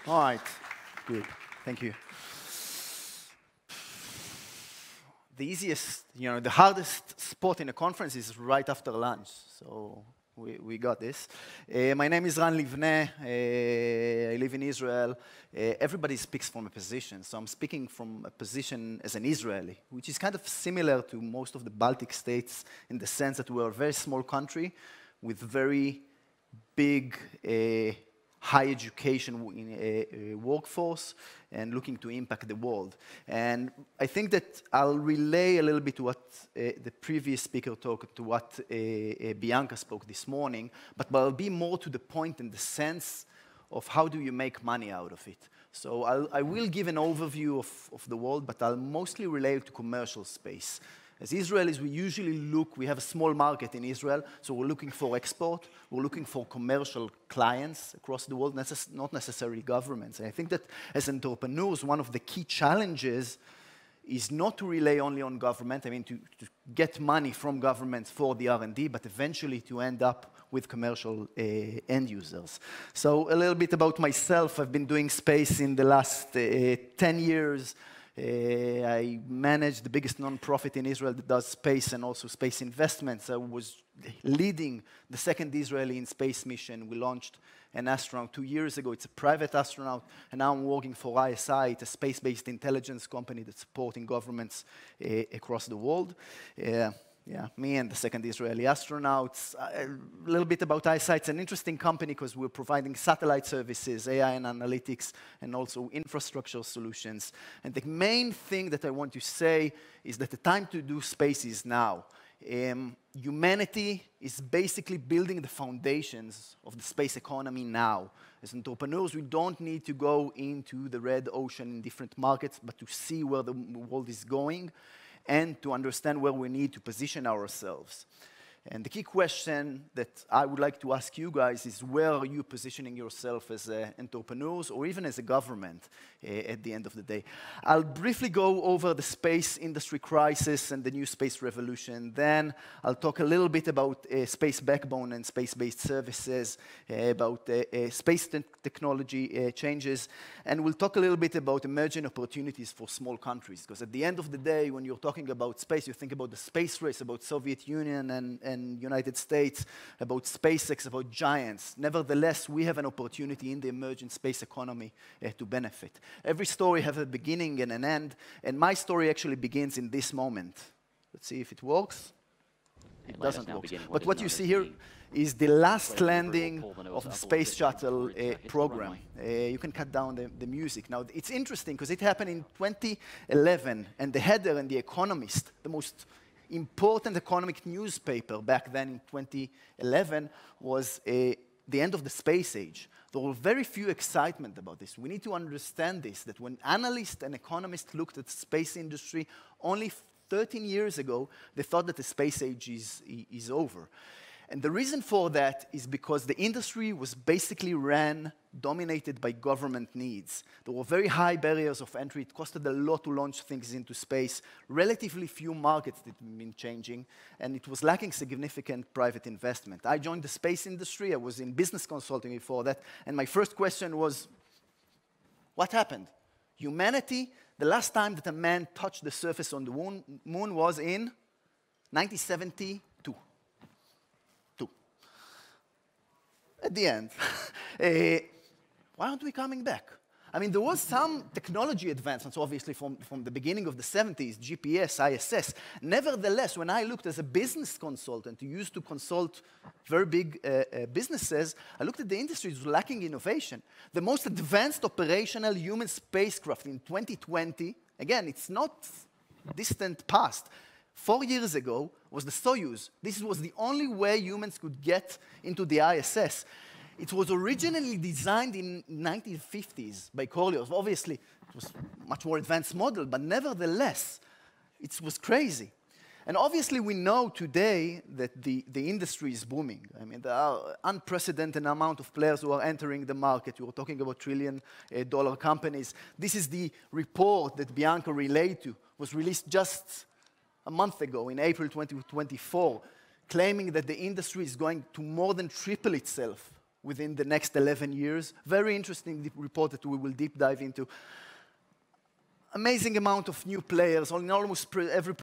All right, good. Thank you. The easiest, the hardest spot in a conference is right after lunch. So we got this. My name is Ran Livne. I live in Israel. Everybody speaks from a position. So I'm speaking from a position as an Israeli, which is kind of similar to most of the Baltic states in the sense that we're a very small country with very big high education workforce and looking to impact the world. And I think that I'll relay a little bit to what the previous speaker talked, to what Bianca spoke this morning, but I'll be more to the point in the sense of how do you make money out of it. So I will give an overview of the world, but I'll mostly relate to commercial space. As Israelis, we have a small market in Israel, so we're looking for export, we're looking for commercial clients across the world, not necessarily governments. And I think that as entrepreneurs, one of the key challenges is not to rely only on government, to get money from governments for the R&D, but eventually to end up with commercial end users. So a little bit about myself. I've been doing space in the last 10 years. I manage the biggest nonprofit in Israel that does space and also space investments. I was leading the second Israeli in space mission. We launched an astronaut 2 years ago. It's a private astronaut, and now I'm working for ISI. It's a space-based intelligence company that's supporting governments across the world. Me and the second Israeli astronauts. A little bit about ISI. It's an interesting company because we're providing satellite services, AI and analytics, and also infrastructure solutions. And the main thing that I want to say is that the time to do space is now. Humanity is basically building the foundations of the space economy now. As entrepreneurs, we don't need to go into the red ocean in different markets, but to see where the world is going and to understand where we need to position ourselves. And the key question that I would like to ask you guys is, where are you positioning yourself as entrepreneurs or even as a government at the end of the day? I'll briefly go over the space industry crisis and the new space revolution. Then I'll talk a little bit about space backbone and space-based services, about space technology changes, and we'll talk a little bit about emerging opportunities for small countries. Because at the end of the day, when you're talking about space, you think about the space race, about Soviet Union and United States, about SpaceX, about giants. Nevertheless, we have an opportunity in the emerging space economy to benefit. Every story has a beginning and an end, and my story actually begins in this moment. Let's see if it works. It doesn't work. But what you see here is the last landing of the Space Shuttle program. You can cut down the music. Now, it's interesting because it happened in 2011, and the header in The Economist, the most important economic newspaper back then in 2011, was the end of the space age. There were very few excitement about this. We need to understand this, that when analysts and economists looked at the space industry only 13 years ago, they thought that the space age is over. And the reason for that is because the industry was basically dominated by government needs. There were very high barriers of entry. It costed a lot to launch things into space. Relatively few markets that have been changing, and it was lacking significant private investment. I joined the space industry. I was in business consulting before that, and my first question was, what happened? Humanity, the last time that a man touched the surface on the moon was in 1972. At the end, why aren't we coming back? There was some technology advancements, obviously, from the beginning of the 70s, GPS, ISS. Nevertheless, when I looked as a business consultant who used to consult very big businesses, I looked at the industry as lacking innovation. The most advanced operational human spacecraft in 2020, again, it's not distant past, 4 years ago, was the Soyuz. This was the only way humans could get into the ISS. It was originally designed in 1950s by Coriolis. Obviously, it was a much more advanced model, but nevertheless, it was crazy. And obviously, we know today that the industry is booming. There are unprecedented amount of players who are entering the market. We were talking about trillion-dollar companies. This is the report that Bianca relayed to, was released just a month ago, in April 2024, claiming that the industry is going to more than triple itself within the next 11 years. Very interesting report that we will deep dive into. Amazing amount of new players. In almost every